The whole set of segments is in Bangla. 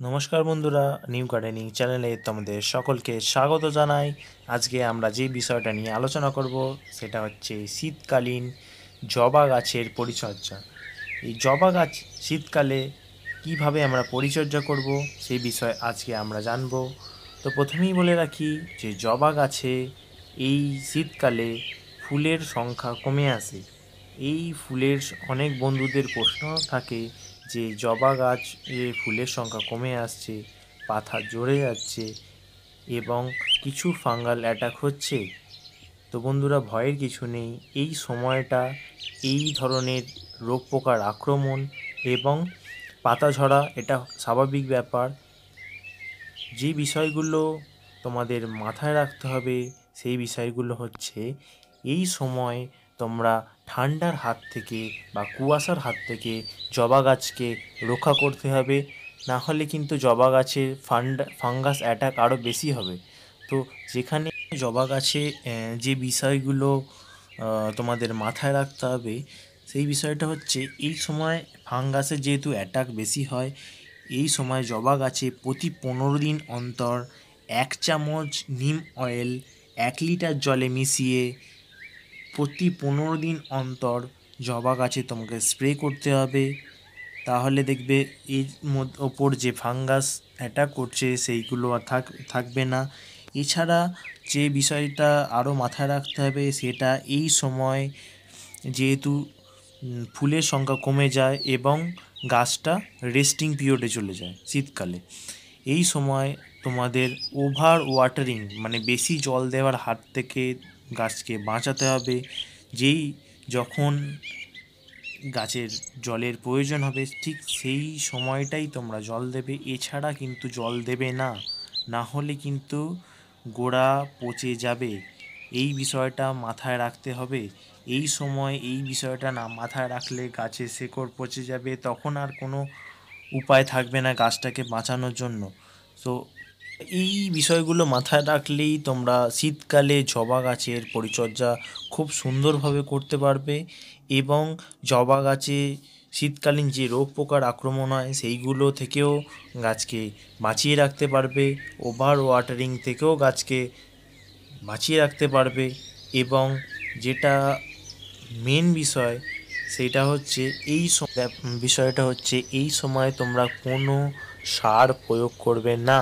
নমস্কার বন্ধুরা, নিউ গার্ডেনিং চ্যানেলে তোমাদের সকলকে স্বাগত জানাই। আজকে আমরা যে বিষয়টা নিয়ে আলোচনা করব সেটা হচ্ছে শীতকালীন জবা গাছের পরিচর্যা। এই জবা গাছ শীতকালে কিভাবে আমরা পরিচর্যা করব সেই বিষয়ে আজকে আমরা জানব। তো প্রথমেই বলে রাখি যে জবা গাছে এই শীতকালে ফুলের সংখ্যা কমে আসে। এই ফুলের অনেক বন্ধুদের প্রশ্ন থাকে যে জবা গাছ ফুলের সংখ্যা কমে আসছে, পাতা ঝরে যাচ্ছে এবং কিছু ফাঙ্গাল অ্যাটাক হচ্ছে। তো বন্ধুরা, ভয়ের কিছু নেই। এই সময়টা এই ধরনের রোগ পোকার আক্রমণ এবং পাতা ঝরা এটা স্বাভাবিক ব্যাপার। যে বিষয়গুলো তোমাদের মাথায় রাখতে হবে সেই বিষয়গুলো হচ্ছে, এই সময় তোমরা ঠান্ডার হাত থেকে বা কুয়াশার হাত থেকে জবা গাছকে রক্ষা করতে হবে, না হলে কিন্তু জবা গাছের ফাঙ্গাস অ্যাটাক আরও বেশি হবে। তো যেখানে জবা গাছে যে বিষয়গুলো তোমাদের মাথায় রাখতে হবে সেই বিষয়টা হচ্ছে, এই সময় ফাঙ্গাসের যেহেতু অ্যাটাক বেশি হয়, এই সময় জবা গাছে প্রতি 15 দিন অন্তর 1 চামচ নিম অয়েল 1 লিটার জলে মিশিয়ে প্রতি 15 দিন অন্তর জবা গাছে তোমাকে স্প্রে করতে হবে। তাহলে দেখবে এর ওপর যে ফাঙ্গাস অ্যাটাক করছে সেইগুলো আর থাকবে না। এছাড়া যে বিষয়টা আরও মাথায় রাখতে হবে সেটা, এই সময় যেহেতু ফুলের সংখ্যা কমে যায় এবং গাছটা রেস্টিং পিরিয়ডে চলে যায় শীতকালে, এই সময় তোমাদের ওভার ওয়াটারিং মানে বেশি জল দেওয়ার হাত থেকে গাছকে বাঁচাতে হবে। যখন গাছের জলের প্রয়োজন হবে ঠিক সেই সময়টাই তোমরা জল দেবে, এছাড়া কিন্তু জল দেবে না, না হলে কিন্তু গোড়া পচে যাবে। এই বিষয়টা মাথায় রাখতে হবে। এই সময় এই বিষয়টা না মাথায় রাখলে গাছের শেকড় পচে যাবে, তখন আর কোনো উপায় থাকবে না গাছটাকে বাঁচানোর জন্য। তো এই বিষয়গুলো মাথায় রাখলেই তোমরা শীতকালে জবা গাছের পরিচর্যা খুব সুন্দরভাবে করতে পারবে এবং জবা গাছে শীতকালীন যে রোগ পোকার আক্রমণ হয় সেইগুলো থেকেও গাছকে বাঁচিয়ে রাখতে পারবে, ওভার ওয়াটারিং থেকেও গাছকে বাঁচিয়ে রাখতে পারবে। এবং যেটা মেন বিষয় সেটা হচ্ছে, বিষয়টা হচ্ছে এই সময় তোমরা কোনো সার প্রয়োগ করবে না।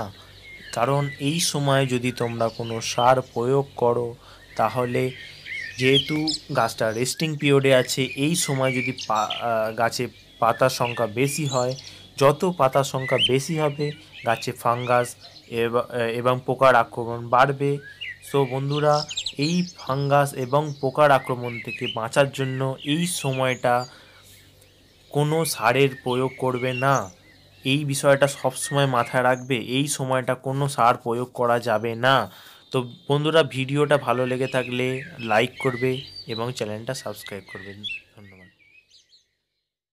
কারণ এই সময় যদি তোমরা কোনো সার প্রয়োগ করো তাহলে, যেহেতু গাছটা রেস্টিং পিরিয়ডে আছে, এই সময় যদি গাছে পাতার সংখ্যা বেশি হয়, যত পাতার সংখ্যা বেশি হবে গাছে ফাঙ্গাস এবং পোকার আক্রমণ বাড়বে। সো বন্ধুরা, এই ফাঙ্গাস এবং পোকার আক্রমণ থেকে বাঁচার জন্য এই সময়টা কোনো সারের প্রয়োগ করবে না। এই বিষয়টা সবসময় মাথায় রাখবে, এই সময়টা কোনো সার প্রয়োগ করা যাবে না। তো বন্ধুরা, ভিডিওটা ভালো লেগে থাকলে লাইক করবে এবং চ্যানেলটা সাবস্ক্রাইব করবেন।